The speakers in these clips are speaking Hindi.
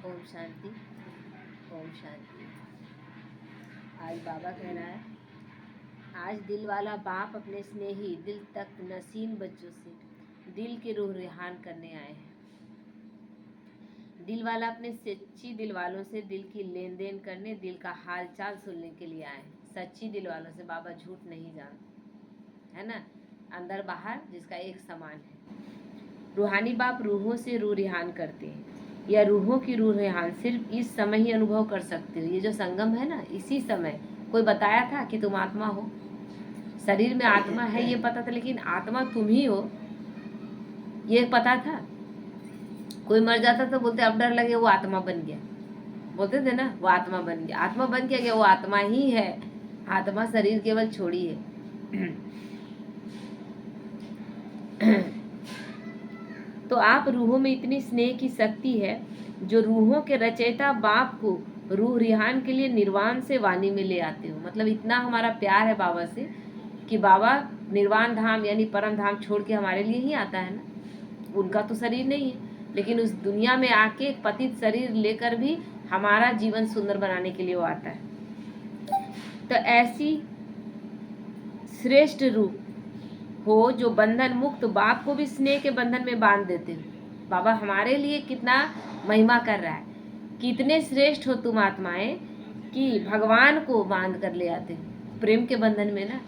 ओम शांति। ओम शांति। आज बाबा कह रहा है, आज दिल वाला बाप अपने स्नेही दिल तक नसीन बच्चों से दिल के रूह रिहान करने आए हैं। दिल वाला अपने सच्ची दिल वालों से दिल की लेन देन करने, दिल का हाल चाल सुनने के लिए आए हैं। सच्ची दिल वालों से बाबा झूठ नहीं जानते, है ना। अंदर बाहर जिसका एक समान है। रूहानी बाप रूहों से रूह रिहान करते हैं। या रूहों की रूह रिहान सिर्फ इस समय ही अनुभव कर सकते हो। ये जो संगम है ना, इसी समय। कोई बताया था कि तुम आत्मा हो, शरीर में आत्मा है ये पता था, लेकिन आत्मा तुम ही हो ये पता था। कोई मर जाता तो बोलते अब डर लगे वो आत्मा बन गया, बोलते थे ना, वो आत्मा बन गया। आत्मा बन क्या? वो आत्मा ही है। आत्मा शरीर केवल छोड़ी है। तो आप रूहों में इतनी स्नेह की शक्ति है जो रूहों के रचयिता बाप को रूह रिहान के लिए निर्वाण से वाणी में ले आते हो। मतलब इतना हमारा प्यार है बाबा से कि बाबा निर्वाण धाम यानी परम धाम छोड़ के हमारे लिए ही आता है ना। उनका तो शरीर नहीं है, लेकिन उस दुनिया में आके एक पतित शरीर लेकर भी हमारा जीवन सुंदर बनाने के लिए वो आता है। तो ऐसी श्रेष्ठ रूप हो जो बंधन मुक्त बाप को भी स्नेह के बंधन में बांध देते हो। बाबा हमारे लिए कितना महिमा कर रहा है। कितने श्रेष्ठ हो तुम आत्माएं कि भगवान को बांध कर ले आते हो प्रेम के बंधन में ना।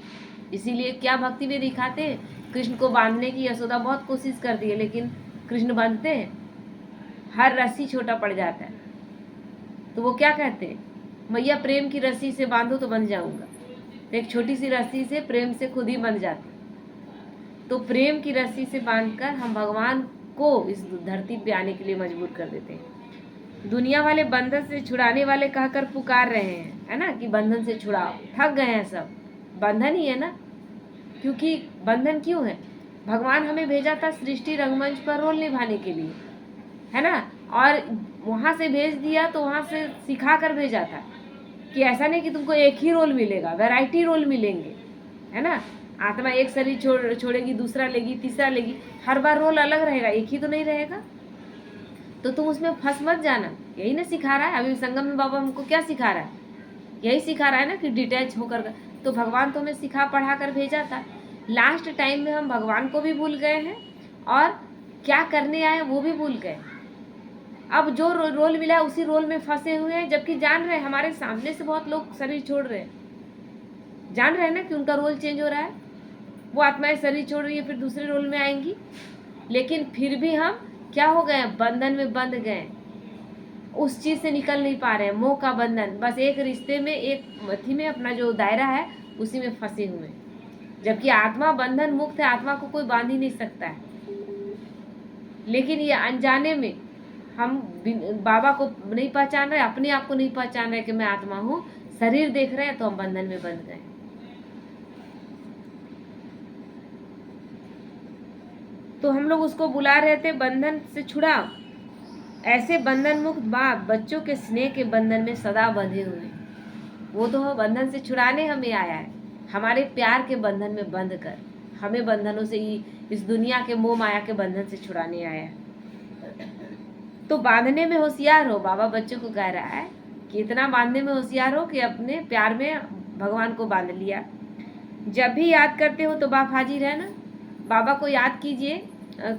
इसीलिए क्या भक्ति में दिखाते हैं, कृष्ण को बांधने की यशोदा बहुत कोशिश करती है, लेकिन कृष्ण बांधते हैं, हर रस्सी छोटा पड़ जाता है। तो वो क्या कहते हैं, मैया प्रेम की रस्सी से बांधो तो बंध जाऊंगा। तो एक छोटी सी रस्सी से प्रेम से खुद ही बंध जाते। तो प्रेम की रस्सी से बांधकर हम भगवान को इस धरती पे आने के लिए मजबूर कर देते हैं। दुनिया वाले बंधन से छुड़ाने वाले कहकर पुकार रहे हैं, है ना, कि बंधन से छुड़ाओ। थक गए हैं सब, बंधन ही है ना। क्योंकि बंधन क्यों है? भगवान हमें भेजा था सृष्टि रंगमंच पर रोल निभाने के लिए, है ना। और वहाँ से भेज दिया तो वहाँ से सिखा कर भेजा था कि ऐसा नहीं कि तुमको एक ही रोल मिलेगा, वैरायटी रोल मिलेंगे, है ना। आत्मा एक शरीर छोड़ेगी, दूसरा लेगी, तीसरा लेगी, हर बार रोल अलग रहेगा, एक ही तो नहीं रहेगा। तो तुम उसमें फंस मत जाना। यही ना सिखा रहा है अभी संगम में बाबा हमको। क्या सिखा रहा है? यही सिखा रहा है ना कि डिटैच होकर। तो भगवान तो हमें सिखा पढ़ा कर भेजा था। लास्ट टाइम में हम भगवान को भी भूल गए हैं और क्या करने आए वो भी भूल गए। अब जो रोल मिला उसी रोल में फंसे हुए हैं, जबकि जान रहे हैं हमारे सामने से बहुत लोग शरीर छोड़ रहे हैं, जान रहे हैं ना कि उनका रोल चेंज हो रहा है। वो आत्माएं शरीर छोड़ रही है, फिर दूसरे रोल में आएंगी, लेकिन फिर भी हम क्या हो गए, बंधन में बंध गए। उस चीज से निकल नहीं पा रहे हैं, मोह का बंधन। बस एक रिश्ते में, एक मथी में अपना जो दायरा है उसी में फंसे हुए, जबकि आत्मा बंधन मुक्त है। आत्मा को कोई बांध ही नहीं सकता है। लेकिन ये अनजाने में हम बाबा को नहीं पहचान रहे, अपने आप को नहीं पहचान रहे कि मैं आत्मा हूँ। शरीर देख रहे हैं तो हम बंधन में बंध गए। तो हम लोग उसको बुला रहे थे, बंधन से छुड़ाओ। ऐसे बंधन मुक्त बाप बच्चों के स्नेह के बंधन में सदा बंधे हुए। वो तो बंधन से छुड़ाने हमें आया है, हमारे प्यार के बंधन में बंध कर हमें बंधनों से ही, इस दुनिया के मोह माया के बंधन से छुड़ाने आया है। तो बांधने में होशियार हो। बाबा बच्चों को कह रहा है कि इतना बांधने में होशियार हो कि अपने प्यार में भगवान को बांध लिया। जब भी याद करते हो तो बाप हाजिर है ना। बाबा को याद कीजिए।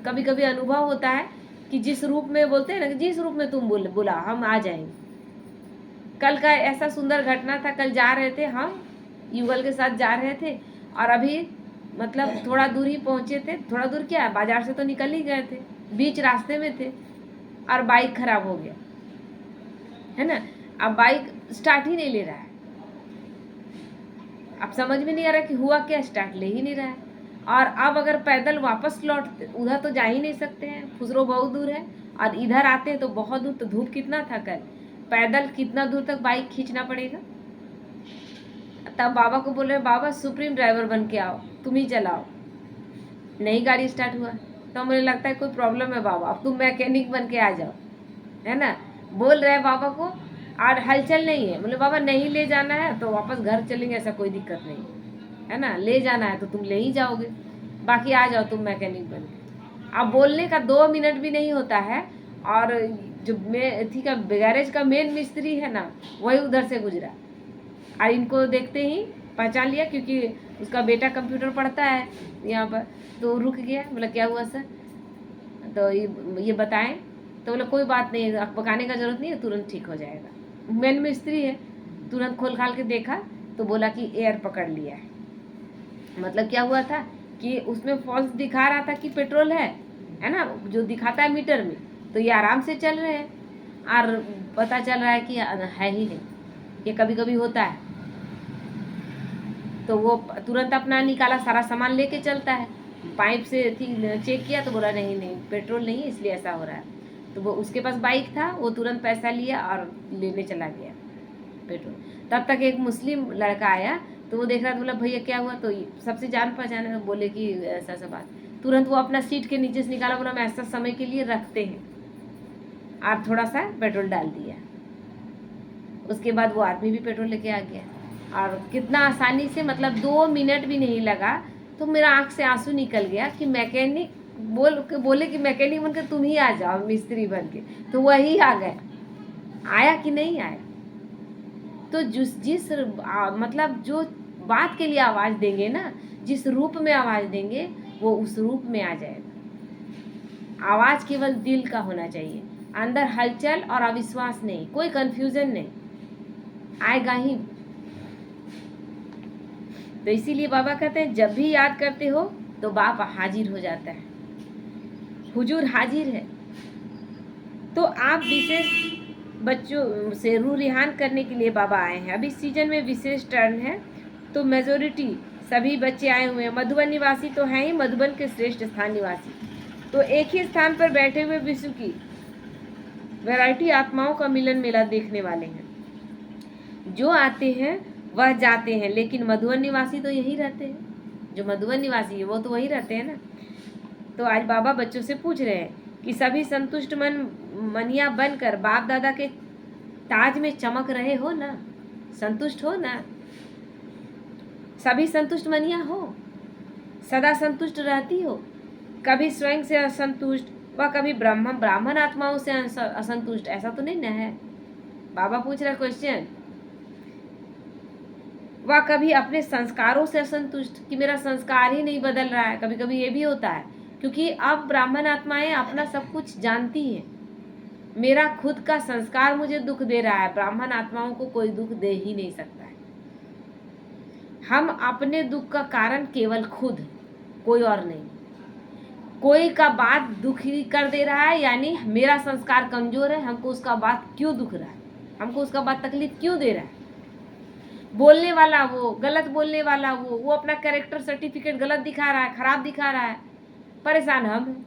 कभी कभी अनुभव होता है कि जिस रूप में बोलते हैं ना, जिस रूप में तुम बुला हम आ जाएंगे। कल का ऐसा सुंदर घटना था। कल जा रहे थे हम, युगल के साथ जा रहे थे, और अभी मतलब थोड़ा दूर ही पहुंचे थे। थोड़ा दूर क्या है, बाजार से तो निकल ही गए थे, बीच रास्ते में थे और बाइक खराब हो गया, है ना। अब बाइक स्टार्ट ही नहीं ले रहा है। अब समझ में नहीं आ रहा कि हुआ क्या, स्टार्ट ले ही नहीं रहा है। और अब अगर पैदल वापस लौटते, उधर तो जा ही नहीं सकते हैं, खुसरो बहुत दूर है, और इधर आते हैं तो बहुत दूर। तो धूप कितना था कल, पैदल कितना दूर तक बाइक खींचना पड़ेगा। तब बाबा को बोल रहे, बाबा सुप्रीम ड्राइवर बन के आओ, तुम ही चलाओ। नहीं गाड़ी स्टार्ट हुआ तो मुझे लगता है कोई प्रॉब्लम है बाबा, अब तुम मैकेनिक बन के आ जाओ, है ना। बोल रहे बाबा को, और हलचल नहीं है। बोले बाबा नहीं ले जाना है तो वापस घर चलेंगे, ऐसा कोई दिक्कत नहीं है ना। ले जाना है तो तुम ले ही जाओगे, बाकी आ जाओ तुम मैकेनिक बन के। अब बोलने का 2 मिनट भी नहीं होता है और जो थी का गैरेज का मेन मिस्त्री है ना, वही उधर से गुजरा और इनको देखते ही पहचान लिया, क्योंकि उसका बेटा कंप्यूटर पढ़ता है यहाँ पर। तो रुक गया, बोला क्या हुआ सर, तो ये बताएं। तो बोला कोई बात नहीं, पकाने का ज़रूरत नहीं है, तुरंत ठीक हो जाएगा। मेन मिस्त्री है, तुरंत खोल खाल के देखा तो बोला कि एयर पकड़ लिया है। मतलब क्या हुआ था कि उसमें फॉल्स दिखा रहा था कि पेट्रोल है ना, जो दिखाता है मीटर में, तो ये आराम से चल रहे हैं और पता चल रहा है कि है ही नहीं। ये कभी कभी होता है। तो वो तुरंत अपना निकाला, सारा सामान लेके चलता है, पाइप से चेक किया तो बोला नहीं नहीं पेट्रोल नहीं है, इसलिए ऐसा हो रहा है। तो वो उसके पास बाइक था, वो तुरंत पैसा लिया और लेने चला गया पेट्रोल। तब तक एक मुस्लिम लड़का आया, तो वो देख रहा था, बोला भैया क्या हुआ, तो सबसे जान पहचान है, बोले कि ऐसा ऐसा बात। तुरंत वो अपना सीट के नीचे से निकाला, बोला मैं ऐसा समय के लिए रखते हैं, और थोड़ा सा पेट्रोल डाल दिया। उसके बाद वो आदमी भी पेट्रोल लेके आ गया, और कितना आसानी से, मतलब 2 मिनट भी नहीं लगा तो मेरा आँख से आंसू निकल गया कि मैकेनिक बोले कि मैकेनिक बनकर तुम ही आ जाओ मिस्त्री बन के, तो वही आ गया। आया कि नहीं आया। तो जिस मतलब जो बात के लिए आवाज़ देंगे ना, जिस रूप में आवाज़ देंगे, वो उस रूप में आ जाएगा। आवाज़ केवल दिल का होना चाहिए, अंदर हलचल और अविश्वास नहीं, कोई कंफ्यूजन नहीं, आएगा ही। तो इसीलिए बाबा कहते हैं जब भी याद करते हो तो बाप हाजिर हो जाता है, हुजूर हाजिर है। तो आप विशेष बच्चों से रूह रिहान करने के लिए बाबा आए हैं। अभी सीजन में विशेष टर्न है, तो मेजोरिटी सभी बच्चे आए हुए हैं। मधुबन निवासी तो हैं ही, मधुबन के श्रेष्ठ स्थान निवासी। तो एक ही स्थान पर बैठे हुए विश्व की वैरायटी आत्माओं का मिलन मेला देखने वाले हैं। जो आते हैं वह जाते हैं, लेकिन मधुबन निवासी तो यही रहते हैं। जो मधुबन निवासी है वो तो वही रहते हैं ना। तो आज बाबा बच्चों से पूछ रहे हैं कि सभी संतुष्ट मनिया बनकर बाप दादा के ताज में चमक रहे हो ना, संतुष्ट हो ना, सभी संतुष्ट मनिया हो, सदा संतुष्ट रहती हो, कभी स्वयं से असंतुष्ट व कभी ब्राह्मण आत्माओं से असंतुष्ट, ऐसा तो नहीं ना है। बाबा पूछ रहे क्वेश्चन, वह कभी अपने संस्कारों से असंतुष्ट कि मेरा संस्कार ही नहीं बदल रहा है। कभी कभी ये भी होता है, क्योंकि अब ब्राह्मण आत्माएं अपना सब कुछ जानती हैं। मेरा खुद का संस्कार मुझे दुख दे रहा है, ब्राह्मण आत्माओं को कोई दुख दे ही नहीं सकता है। हम अपने दुख का कारण केवल खुद, कोई और नहीं। कोई का बात दुखी कर दे रहा है, यानी मेरा संस्कार कमजोर है, हमको उसका बात क्यों दुख रहा है, हमको उसका बात तकलीफ क्यों दे रहा है। बोलने वाला वो, गलत बोलने वाला वो अपना कैरेक्टर सर्टिफिकेट गलत दिखा रहा है, खराब दिखा रहा है, परेशान हम हैं।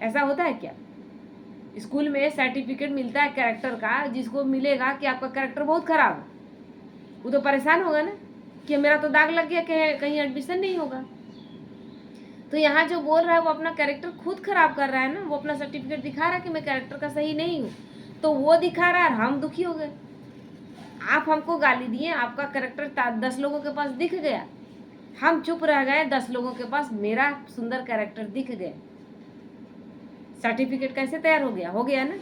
ऐसा होता है क्या? स्कूल में सर्टिफिकेट मिलता है कैरेक्टर का, जिसको मिलेगा कि आपका कैरेक्टर बहुत खराब है, वो तो परेशान होगा ना कि मेरा तो दाग लग गया, कहीं एडमिशन नहीं होगा। तो यहाँ जो बोल रहा है वो अपना कैरेक्टर खुद खराब कर रहा है ना, वो अपना सर्टिफिकेट दिखा रहा है कि मैं कैरेक्टर का सही नहीं हूँ, तो वो दिखा रहा है, हम दुखी हो गए। आप हमको गाली दिए, आपका कैरेक्टर 10 लोगों के पास दिख गया, हम चुप रह गए, 10 लोगों के पास मेरा सुंदर कैरेक्टर दिख गया, सर्टिफिकेट कैसे तैयार हो गया? हो गया ना।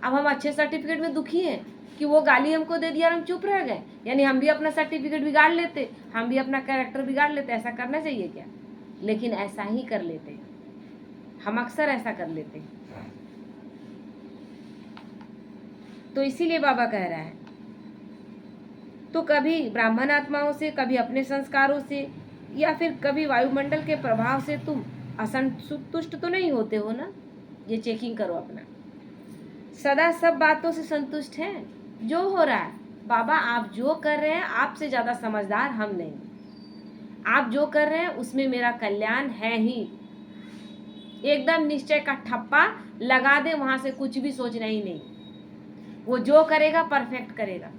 अब हम अच्छे सर्टिफिकेट में दुखी हैं कि वो गाली हमको दे दिया और हम चुप रह गए, यानी हम भी अपना सर्टिफिकेट बिगाड़ लेते, हम भी अपना कैरेक्टर बिगाड़ लेते। ऐसा करना चाहिए क्या? लेकिन ऐसा ही कर लेते हैं, हम अक्सर ऐसा कर लेते हैं। तो इसीलिए बाबा कह रहा है, तो कभी ब्राह्मण आत्माओं से, कभी अपने संस्कारों से, या फिर कभी वायुमंडल के प्रभाव से तुम असंतुष्ट तो नहीं होते हो ना? ये चेकिंग करो अपना, सदा सब बातों से संतुष्ट हैं जो हो रहा है। बाबा आप जो कर रहे हैं, आपसे ज़्यादा समझदार हम नहीं। आप जो कर रहे हैं उसमें मेरा कल्याण है ही। एकदम निश्चय का ठप्पा लगा दे, वहां से कुछ भी सोचना ही नहीं। वो जो करेगा परफेक्ट करेगा।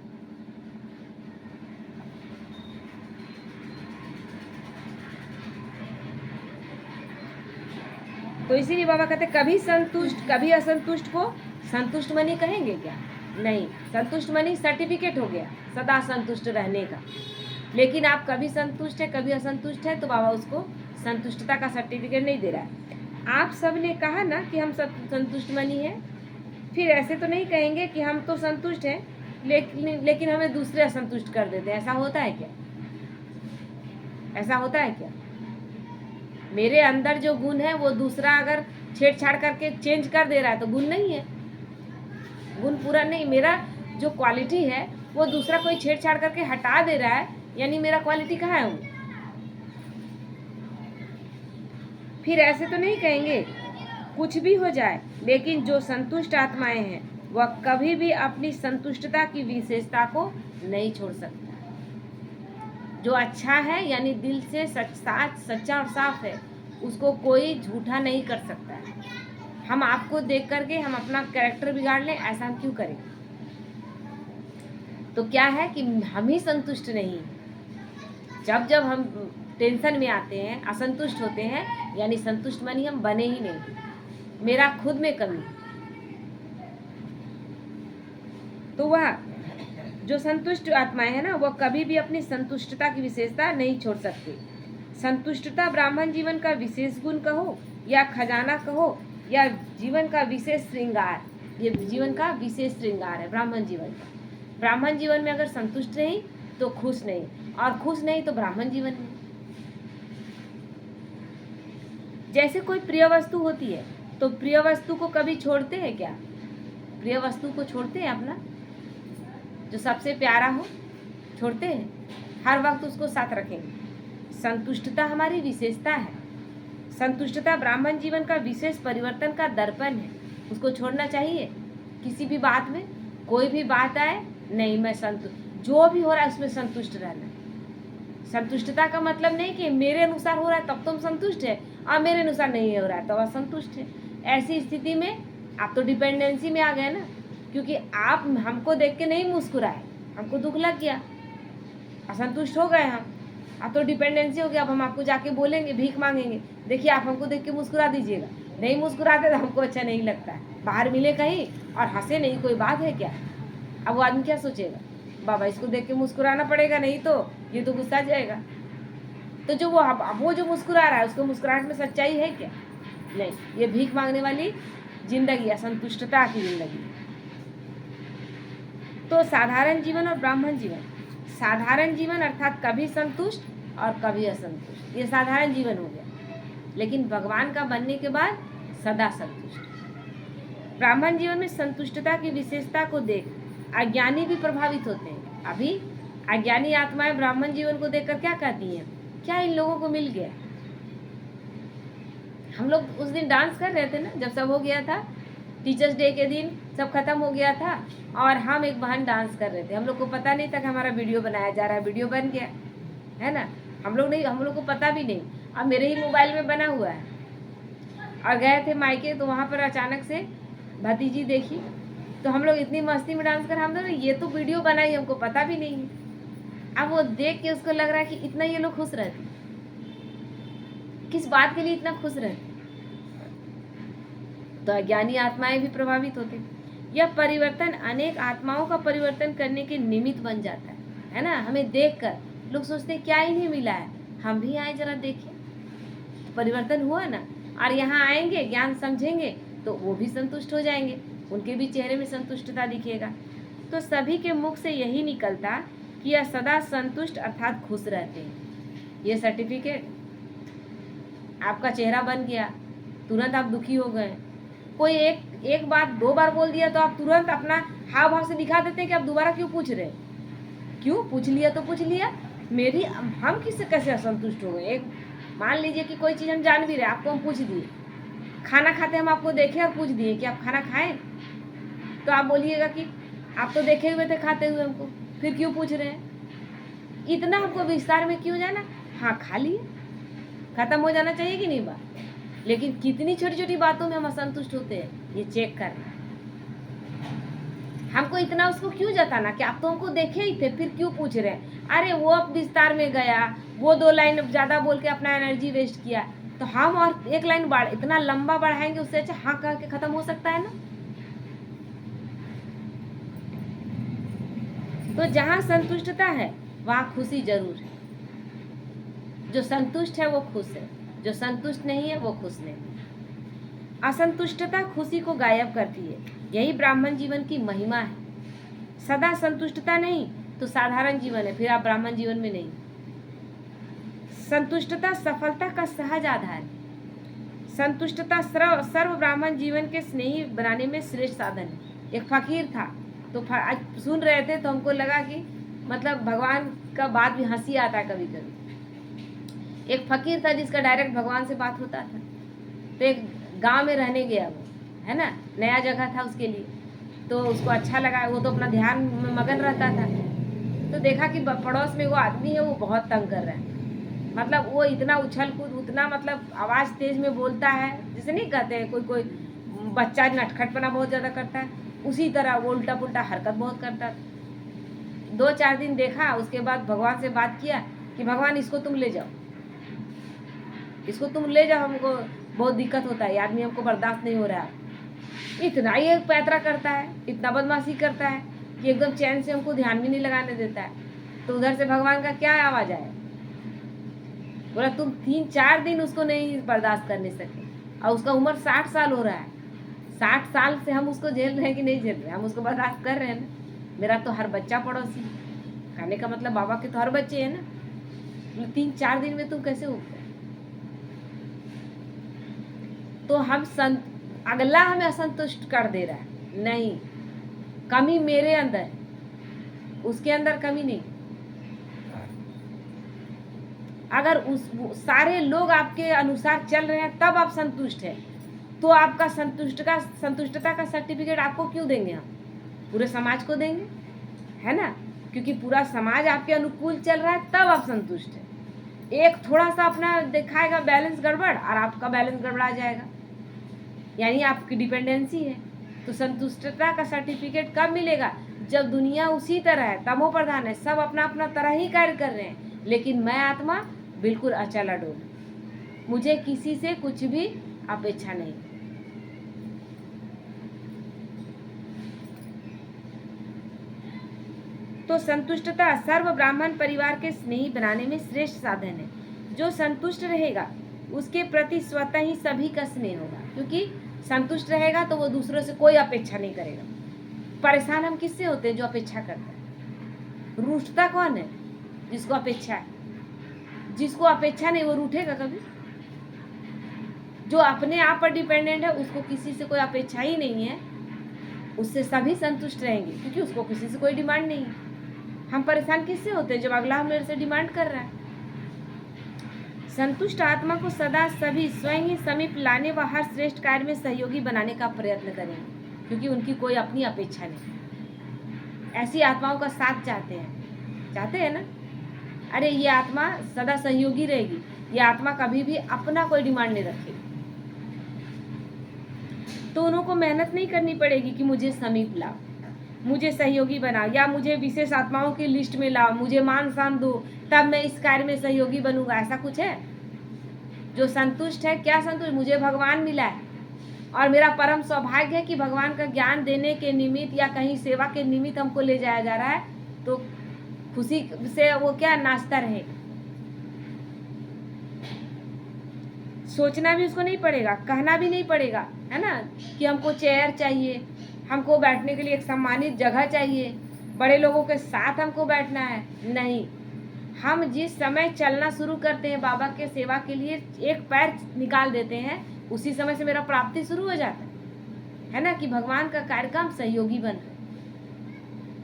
तो इसीलिए बाबा कहते कभी संतुष्ट कभी असंतुष्ट को संतुष्ट मनी कहेंगे क्या? नहीं, संतुष्ट मनी सर्टिफिकेट हो गया सदा संतुष्ट रहने का। लेकिन आप कभी संतुष्ट है कभी असंतुष्ट है, तो बाबा उसको संतुष्टता का सर्टिफिकेट नहीं दे रहा है। आप सब ने कहा ना कि हम सब संतुष्ट मनी हैं, फिर ऐसे तो नहीं कहेंगे कि हम तो संतुष्ट हैं लेकिन हमें दूसरे असंतुष्ट कर देते हैं। ऐसा होता है क्या? ऐसा होता है क्या? मेरे अंदर जो गुण है वो दूसरा अगर छेड़छाड़ करके चेंज कर दे रहा है तो गुण नहीं है, गुण पूरा नहीं। मेरा जो क्वालिटी है वो दूसरा कोई छेड़छाड़ करके हटा दे रहा है, यानी मेरा क्वालिटी कहाँ है वो? फिर ऐसे तो नहीं कहेंगे कुछ भी हो जाए लेकिन जो संतुष्ट आत्माएं हैं वह कभी भी अपनी संतुष्टता की विशेषता को नहीं छोड़ सकता। जो अच्छा है यानी दिल से सच्चा और साफ है, उसको कोई झूठा नहीं कर सकता है। हम आपको देख करके हम अपना कैरेक्टर बिगाड़ लें, ऐसा हम क्यों करें? तो क्या है कि हम ही संतुष्ट नहीं। जब जब हम टेंशन में आते हैं, असंतुष्ट होते हैं, यानी संतुष्ट मनी हम बने ही नहीं। मेरा खुद में कमी। तो वह जो संतुष्ट आत्माएं हैं ना, वह कभी भी अपनी संतुष्टता की विशेषता नहीं छोड़ सकती। संतुष्टता ब्राह्मण जीवन का विशेष गुण कहो या खजाना कहो या जीवन का विशेष श्रृंगार, ये जीवन का विशेष श्रृंगार है ब्राह्मण जीवन का। ब्राह्मण जीवन में अगर संतुष्ट नहीं तो खुश नहीं, और खुश नहीं तो ब्राह्मण जीवन नहीं। जैसे कोई प्रिय वस्तु होती है तो प्रिय वस्तु को कभी छोड़ते हैं क्या? प्रिय वस्तु को छोड़ते हैं अपना? जो सबसे प्यारा हो छोड़ते हैं? हर वक्त उसको साथ रखेंगे। संतुष्टता हमारी विशेषता है। संतुष्टता ब्राह्मण जीवन का विशेष परिवर्तन का दर्पण है। उसको छोड़ना चाहिए किसी भी बात में। कोई भी बात आए, नहीं मैं संतुष्ट, जो भी हो रहा है उसमें संतुष्ट रहना। संतुष्टता का मतलब नहीं कि मेरे अनुसार हो रहा है तब तुम संतुष्ट है और मेरे अनुसार नहीं हो रहा है तो असंतुष्ट है। ऐसी स्थिति में आप तो डिपेंडेंसी में आ गए ना, क्योंकि आप हमको देख के नहीं मुस्कुराए, हमको दुख लग गया, असंतुष्ट हो गए हम। अब तो डिपेंडेंसी हो गया। अब हम आपको जाके बोलेंगे, भीख मांगेंगे, देखिए आप हमको देख के मुस्कुरा दीजिएगा। नहीं मुस्कुराते तो हमको अच्छा नहीं लगता है। बाहर मिले कहीं और हंसे नहीं, कोई बात है क्या? अब वो आदमी क्या सोचेगा? बाबा इसको देख के मुस्कुराना पड़ेगा, नहीं तो ये तो गुस्सा जाएगा। तो जो वो जो मुस्कुरा रहा है उसको मुस्कुराहट में सच्चाई है क्या? नहीं, ये भीख मांगने वाली जिंदगी, असंतुष्टता की जिंदगी। तो साधारण जीवन और ब्राह्मण जीवन। साधारण जीवन अर्थात कभी संतुष्ट और कभी असंतुष्ट, ये साधारण जीवन हो गया। लेकिन भगवान का बनने के बाद सदा संतुष्ट। ब्राह्मण जीवन में संतुष्टता की विशेषता को देख अज्ञानी भी प्रभावित होते हैं। अभी अज्ञानी आत्माएं ब्राह्मण जीवन को देखकर क्या कहती हैं? क्या इन लोगों को मिल गया? हम लोग उस दिन डांस कर रहे थे ना, जब सब हो गया था, टीचर्स डे के दिन सब खत्म हो गया था और हम एक बहन डांस कर रहे थे। हम लोग को पता नहीं था कि हमारा वीडियो बनाया जा रहा है। वीडियो बन गया है ना, हम लोग को पता भी नहीं। अब मेरे ही मोबाइल में बना हुआ है। और गए थे मायके तो वहाँ पर अचानक से भतीजी देखी, तो हम लोग इतनी मस्ती में डांस कर, हम लोग ये तो वीडियो बनाई, हमको पता भी नहीं है। अब वो देख के उसको लग रहा है कि इतना ये लोग खुश रहते, किस बात के लिए इतना खुश रहते। तो अज्ञानी आत्माएं भी प्रभावित होते। यह परिवर्तन अनेक आत्माओं का परिवर्तन करने के निमित्त बन जाता है ना। हमें देखकर लोग सोचते हैं क्या इन्हें मिला है, हम भी आए जरा देखें। तो परिवर्तन हुआ ना, और यहाँ आएंगे, ज्ञान समझेंगे तो वो भी संतुष्ट हो जाएंगे, उनके भी चेहरे में संतुष्टता दिखेगा। तो सभी के मुख से यही निकलता कि यह सदा संतुष्ट अर्थात खुश रहते हैं। ये सर्टिफिकेट, आपका चेहरा बन गया, तुरंत आप दुखी हो गए। कोई एक बात 2 बार बोल दिया तो आप तुरंत अपना हाव भाव से दिखा देते हैं कि आप दोबारा क्यों पूछ रहे हैं। क्यों पूछ लिया तो पूछ लिया, मेरी हम किससे कैसे असंतुष्ट हो गए। एक मान लीजिए कि कोई चीज़ हम जान भी रहे, आपको हम पूछ दिए, खाना खाते हम आपको देखे और पूछ दिए कि आप खाना खाएं, तो आप बोलिएगा कि आप तो देखे हुए थे खाते हुए हमको, फिर क्यों पूछ रहे हैं। इतना हमको विस्तार में क्यों जाना? हाँ खा लिए, खत्म हो जाना चाहिए कि नहीं बात। लेकिन कितनी छोटी छोटी बातों में हम असंतुष्ट होते हैं, ये चेक करना। हमको इतना उसको क्यों जताना कि आप तो हमको देखे ही थे, फिर क्यों पूछ रहे हैं। अरे वो अब विस्तार में गया, वो 2 लाइन ज़्यादा बोल के अपना एनर्जी वेस्ट किया, तो हम और 1 लाइन इतना लंबा बढ़ाएंगे, उससे अच्छा हाँ कह के खत्म हो सकता है ना। तो जहाँ संतुष्टता है वहाँ खुशी जरूर है। जो संतुष्ट है वो खुश है, जो संतुष्ट नहीं है वो खुश नहीं। असंतुष्टता खुशी को गायब करती है। यही ब्राह्मण जीवन की महिमा है। सदा संतुष्टता नहीं तो साधारण जीवन है, फिर आप ब्राह्मण जीवन में नहीं। संतुष्टता सफलता का सहज आधार है। संतुष्टता सर्व ब्राह्मण जीवन के स्नेही बनाने में श्रेष्ठ साधन है। एक फकीर था, तो आज सुन रहे थे तो हमको लगा कि मतलब भगवान का बात भी हंसी आता है कभी कभी। एक फकीर था जिसका डायरेक्ट भगवान से बात होता था। तो एक गांव में रहने गया वो, है ना, नया जगह था उसके लिए, तो उसको अच्छा लगा। वो तो अपना ध्यान में मगन रहता था। तो देखा कि पड़ोस में वो आदमी है, वो बहुत तंग कर रहा है। मतलब वो इतना उछल कूद, उतना मतलब आवाज़ तेज में बोलता है, जैसे नहीं कहते हैं कोई कोई बच्चा नटखटपना बहुत ज़्यादा करता है, उसी तरह वो उल्टा पुल्टा हरकत बहुत करता था। 2-4 दिन देखा, उसके बाद भगवान से बात किया कि भगवान इसको तुम ले जाओ, इसको तुम ले जाओ, हमको बहुत दिक्कत होता है, आदमी हमको बर्दाश्त नहीं हो रहा है। इतना ये पैतरा करता है, इतना बदमाशी करता है कि एकदम चैन से हमको ध्यान भी नहीं लगाने देता है। तो उधर से भगवान का क्या आवाज़ आया, बोला तुम 3-4 दिन उसको नहीं बर्दाश्त करने सके, और उसका उम्र 60 साल हो रहा है। 60 साल से हम उसको झेल रहे हैं कि नहीं झेल रहे हैं, हम उसको बर्दाश्त कर रहे हैं ना। मेरा तो हर बच्चा पड़ोसी, कहने का मतलब बाबा के तो हर बच्चे हैं ना। 3-4 दिन में तुम कैसे हो गए? तो हम अगला हमें असंतुष्ट कर दे रहा है, नहीं, कमी मेरे अंदर है, उसके अंदर कमी नहीं। अगर सारे लोग आपके अनुसार चल रहे हैं तब आप संतुष्ट हैं, तो आपका संतुष्टता का सर्टिफिकेट आपको क्यों देंगे? हम पूरे समाज को देंगे, है ना, क्योंकि पूरा समाज आपके अनुकूल चल रहा है तब आप संतुष्ट हैं। एक थोड़ा सा अपना दिखाएगा बैलेंस गड़बड़ और आपका बैलेंस गड़बड़ा जाएगा, यानी आपकी डिपेंडेंसी है। तो संतुष्टता का सर्टिफिकेट कब मिलेगा? जब दुनिया उसी तरह है, तमो प्रधान है, सब अपना अपना तरह ही कार्य कर रहे हैं, लेकिन मैं आत्मा बिल्कुल अचल अडोल, मुझे किसी से कुछ भी अपेक्षा नहीं। तो संतुष्टता सर्व ब्राह्मण परिवार के स्नेही बनाने में श्रेष्ठ साधन है। जो संतुष्ट रहेगा उसके प्रति स्वतः ही सभी का स्नेह होगा, क्योंकि संतुष्ट रहेगा तो वो दूसरों से कोई अपेक्षा नहीं करेगा। परेशान हम किससे होते हैं? जो अपेक्षा करता है। रूठता कौन है? जिसको अपेक्षा है। जिसको अपेक्षा नहीं वो रूठेगा कभी? जो अपने आप पर डिपेंडेंट है, उसको किसी से कोई अपेक्षा ही नहीं है, उससे सभी संतुष्ट रहेंगे, क्योंकि उसको किसी से कोई डिमांड नहीं है। हम परेशान किससे होते हैं? जब अगला मेरे से डिमांड कर रहा है। संतुष्ट आत्मा को सदा सभी स्वयं ही समीप लाने व हर श्रेष्ठ कार्य में सहयोगी बनाने का प्रयत्न करेंगे, क्योंकि उनकी कोई अपनी अपेक्षा नहीं। ऐसी आत्माओं का साथ चाहते हैं ना। अरे ये आत्मा सदा सहयोगी रहेगी, ये आत्मा कभी भी अपना कोई डिमांड नहीं रखेगी। तो उनको मेहनत नहीं करनी पड़ेगी कि मुझे समीप लाओ, मुझे सहयोगी बनाओ, या मुझे विशेष आत्माओं की लिस्ट में लाओ, मुझे मान सम्मान दो, तब मैं इस कार्य में सहयोगी बनूंगा। ऐसा कुछ है? जो संतुष्ट है, क्या संतुष्ट? मुझे भगवान मिला है और मेरा परम सौभाग्य है कि भगवान का ज्ञान देने के निमित्त या कहीं सेवा के निमित्त हमको ले जाया जा रहा है, तो खुशी से वो क्या नाचता रहे। सोचना भी उसको नहीं पड़ेगा, कहना भी नहीं पड़ेगा, है ना, कि हमको चेयर चाहिए, हमको बैठने के लिए एक सम्मानित जगह चाहिए, बड़े लोगों के साथ हमको बैठना है। नहीं, हम जिस समय चलना शुरू करते हैं बाबा के सेवा के लिए, एक पैर निकाल देते हैं, उसी समय से मेरा प्राप्ति शुरू हो जाता है ना, कि भगवान का कार्यक्रम सहयोगी बन रहे,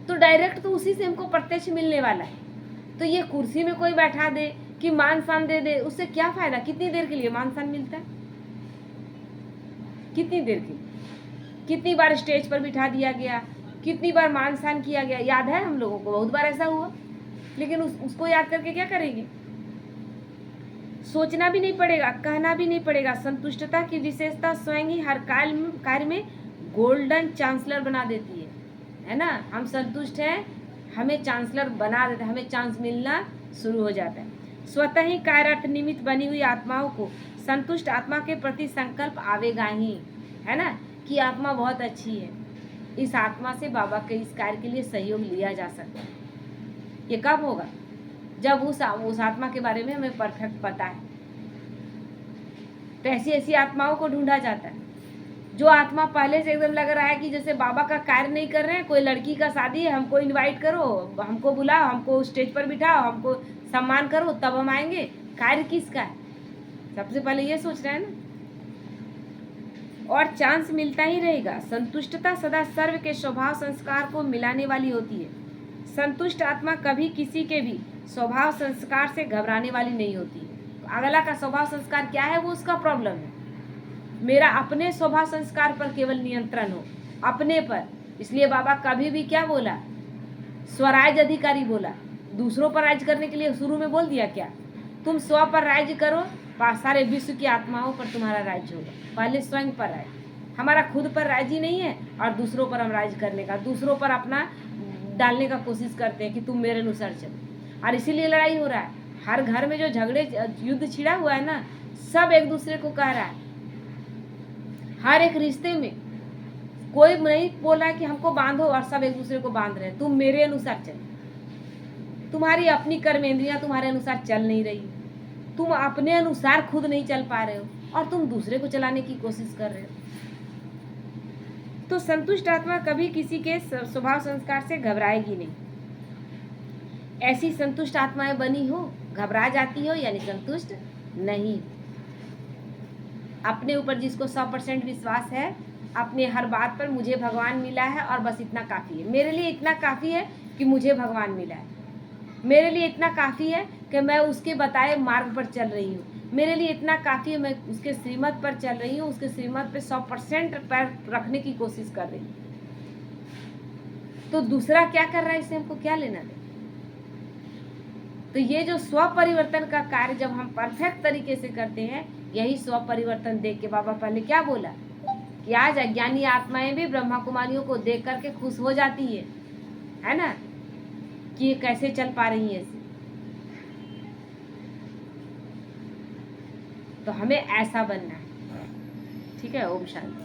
तो डायरेक्ट तो उसी से हमको प्रत्यक्ष मिलने वाला है। तो ये कुर्सी में कोई बैठा दे कि मान सम्मान दे दे, उससे क्या फायदा? कितनी देर के लिए मान सम्मान मिलता है? कितनी देर के लिए? कितनी बार स्टेज पर बिठा दिया गया, कितनी बार मान सम्मान किया गया, याद है हम लोगों को? बहुत बार ऐसा हुआ, लेकिन उसको याद करके क्या करेंगे? सोचना भी नहीं पड़ेगा, कहना भी नहीं पड़ेगा। संतुष्टता की विशेषता स्वयं ही हर कार्य में गोल्डन चांसलर बना देती है ना। हम संतुष्ट हैं, हमें चांसलर बना देता है, हमें चांस मिलना शुरू हो जाता है। स्वतः ही कार्यार्थ निमित्त बनी हुई आत्माओं को संतुष्ट आत्मा के प्रति संकल्प आवेगा ही, है ना, कि आत्मा बहुत अच्छी है, इस आत्मा से बाबा के इस कार्य के लिए सहयोग लिया जा सकता है। ये कब होगा? जब उस आत्मा के बारे में हमें परफेक्ट पता है। तो ऐसी आत्माओं को ढूंढा जाता है। जो आत्मा पहले से एकदम लग रहा है कि जैसे बाबा का कार्य नहीं कर रहे हैं, कोई लड़की का शादी है, हमको इनवाइट करो, हमको बुलाओ, हमको स्टेज पर बिठाओ, हमको सम्मान करो, तब हम आएंगे, कार्य किसका है? सबसे पहले ये सोच रहे हैं ना। और चांस मिलता ही रहेगा। संतुष्टता सदा सर्व के स्वभाव संस्कार को मिलाने वाली होती है। संतुष्ट आत्मा कभी किसी के भी स्वभाव संस्कार से घबराने वाली नहीं होती। अगला का स्वभाव संस्कार क्या है वो उसका प्रॉब्लम है। मेरा अपने स्वभाव संस्कार पर केवल नियंत्रण हो, अपने पर। इसलिए बाबा कभी भी क्या बोला? स्वराज अधिकारी बोला। दूसरों पर राज करने के लिए शुरू में बोल दिया क्या? तुम स्व पर राज करो, सारे विश्व की आत्माओं पर तुम्हारा राज्य होगा। पहले स्वयं पर राज। हमारा खुद पर राज ही नहीं है और दूसरों पर हम राज करने का, दूसरों पर अपना डालने का कोशिश करते हैं कि तुम मेरे अनुसार चलो। और इसीलिए लड़ाई हो रहा है। हर घर में जो झगड़े युद्ध छिड़ा हुआ है ना, सब एक दूसरे को कह रहा है। हर एक रिश्ते में कोई नहीं बोल रहा है कि हमको बांधो, और सब एक दूसरे को बांध रहे हैं। तुम मेरे अनुसार चलो। तुम्हारी अपनी कर्मेंद्रियां तुम्हारे अनुसार चल नहीं रही, तुम अपने अनुसार खुद नहीं चल पा रहे हो और तुम दूसरे को चलाने की कोशिश कर रहे हो। तो संतुष्ट आत्मा कभी किसी के स्वभाव संस्कार से घबराएगी नहीं। ऐसी संतुष्ट आत्माएं बनी हो, घबरा जाती हो यानी संतुष्ट नहीं। अपने ऊपर जिसको 100% विश्वास है, अपने हर बात पर मुझे भगवान मिला है और बस इतना काफ़ी है, मेरे लिए इतना काफ़ी है कि मुझे भगवान मिला है, मेरे लिए इतना काफ़ी है कि मैं उसके बताए मार्ग पर चल रही हूँ, मेरे लिए इतना काफ़ी है मैं उसके श्रीमत पर चल रही हूँ, उसके श्रीमत पे 100% पैर रखने की कोशिश कर रही हूँ। तो दूसरा क्या कर रहा है इससे हमको क्या लेना देना? तो ये जो स्व परिवर्तन का कार्य जब हम परफेक्ट तरीके से करते हैं, यही स्व परिवर्तन देख के बाबा पहले क्या बोला कि आज अज्ञानी आत्माएं भी ब्रह्मा कुमारियों को देख करके खुश हो जाती है ना, कि ये कैसे चल पा रही है। तो हमें ऐसा बनना है। ठीक है। ओम शांति।